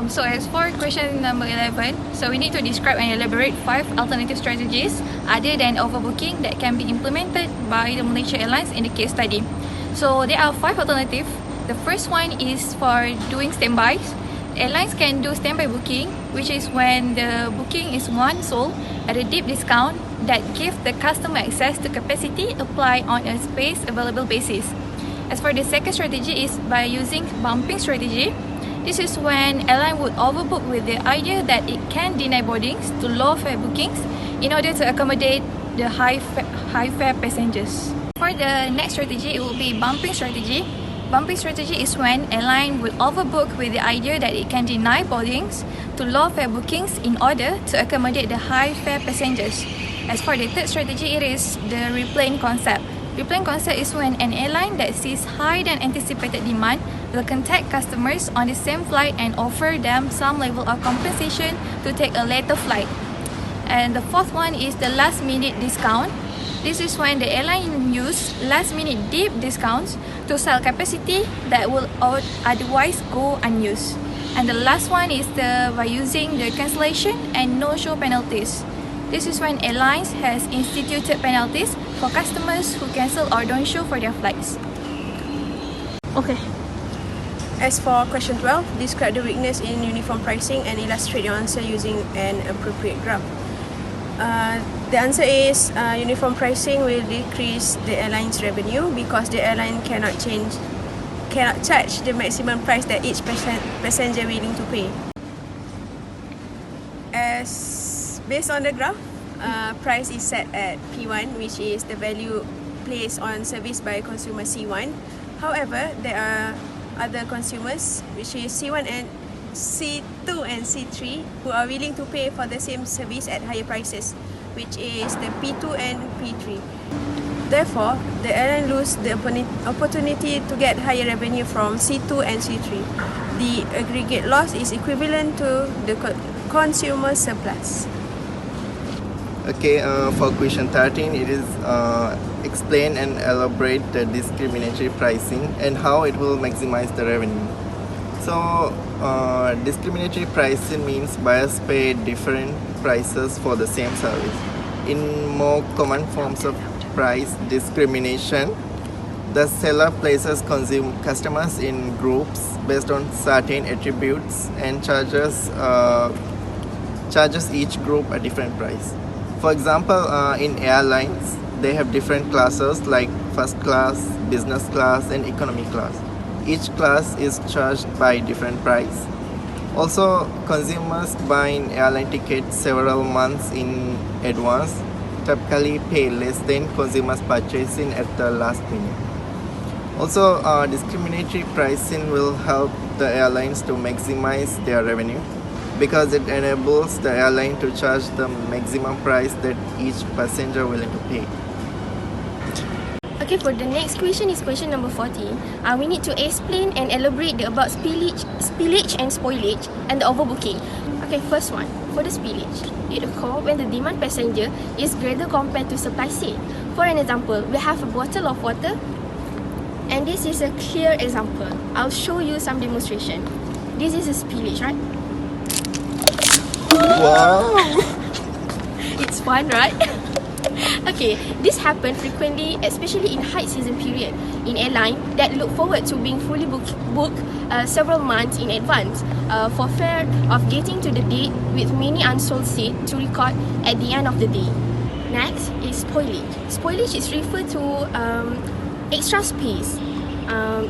So as for question number 11, so we need to describe and elaborate 5 alternative strategies other than overbooking that can be implemented by the Malaysia Airlines in the case study. So there are 5 alternatives. The first one is for doing standbys. Airlines can do standby booking, which is when the booking is sold at a deep discount that gives the customer access to capacity applied on a space available basis. As for the second strategy is by using bumping strategy. This is when airline would overbook with the idea that it can deny boardings to low fare bookings in order to accommodate the high fare passengers. For the next strategy, it will be bumping strategy. Bumping strategy is when airline would overbook with the idea that it can deny boardings to low fare bookings in order to accommodate the high fare passengers. As for the third strategy, it is the replane concept. Replane concept is when an airline that sees higher than anticipated demand will contact customers on the same flight and offer them some level of compensation to take a later flight. And the fourth one is the last minute discount. This is when the airline use last minute deep discounts to sell capacity that will otherwise go unused. And the last one is by using the cancellation and no-show penalties. This is when airlines has instituted penalties for customers who cancel or don't show for their flights. Okay. As for question 12, describe the weakness in uniform pricing and illustrate your answer using an appropriate graph. The answer is uniform pricing will decrease the airline's revenue because the airline cannot charge the maximum price that each passenger willing to pay. As based on the graph, price is set at P1, which is the value placed on service by consumer C1. However, there are other consumers, which is C1 and C2 and C3, who are willing to pay for the same service at higher prices, which is the P2 and P3. Therefore, the airline lose the opportunity to get higher revenue from C2 and C3. The aggregate loss is equivalent to the consumer surplus. Okay, for question 13, it is explain and elaborate the discriminatory pricing and how it will maximize the revenue. So, discriminatory pricing means buyers pay different prices for the same service. In more common forms of price discrimination, the seller places customers in groups based on certain attributes and charges each group a different price. For example, in airlines, they have different classes like first class, business class, and economy class. Each class is charged by different price. Also, consumers buying airline tickets several months in advance typically pay less than consumers purchasing at the last minute. Also, discriminatory pricing will help the airlines to maximize their revenue because it enables the airline to charge the maximum price that each passenger willing to pay. Okay, for the next question is question number 14. We need to explain and elaborate about spillage and spoilage and the overbooking. Okay, first one, for the spillage, it occurs when the demand passenger is greater compared to supply seat. For an example, we have a bottle of water, and this is a clear example. I'll show you some demonstration. This is a spillage, right? Wow! It's fun, right? Okay, this happens frequently, especially in high season period in airline that look forward to being fully booked several months in advance for fear of getting to the date with many unsold seats to record at the end of the day. Next is spoilage. Spoilage is referred to extra space.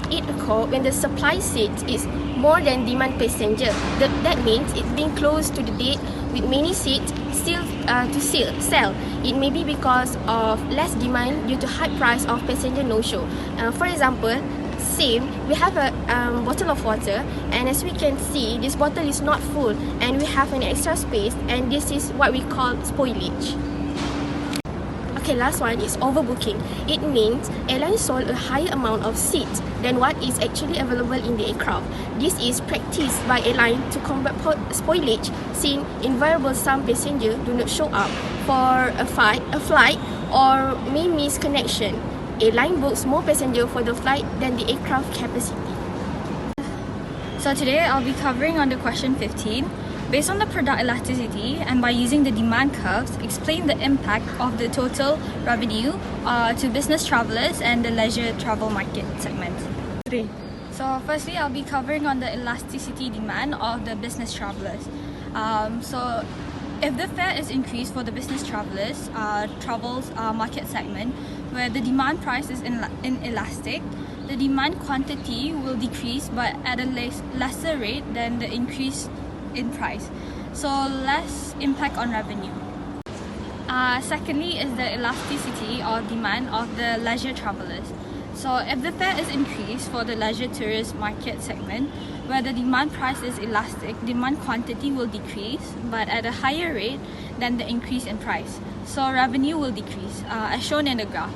It occurs when the supply seat is more than demand passenger. That means it's being close to the date with many seats still to sell. It may be because of less demand due to high price of passenger no-show. For example, we have a bottle of water, and as we can see, this bottle is not full and we have an extra space, and this is what we call spoilage. Okay, last one is overbooking. It means airlines sold a higher amount of seats than what is actually available in the aircraft. This is practiced by airline to combat spoilage, since invariably some passengers do not show up for a flight or may miss connection. Airline books more passengers for the flight than the aircraft capacity. So today I'll be covering on the question 15. Based on the product elasticity and by using the demand curves, explain the impact of the total revenue to business travelers and the leisure travel market segment. 3. So firstly, I'll be covering on the elasticity demand of the business travelers. So if the fare is increased for the business travelers, travels market segment, where the demand price is inelastic, the demand quantity will decrease but at a lesser rate than the increase in price. So less impact on revenue. Secondly is the elasticity of demand of the leisure travelers. So if the fare is increased for the leisure tourist market segment, where the demand price is elastic, demand quantity will decrease but at a higher rate than the increase in price. So revenue will decrease, as shown in the graph.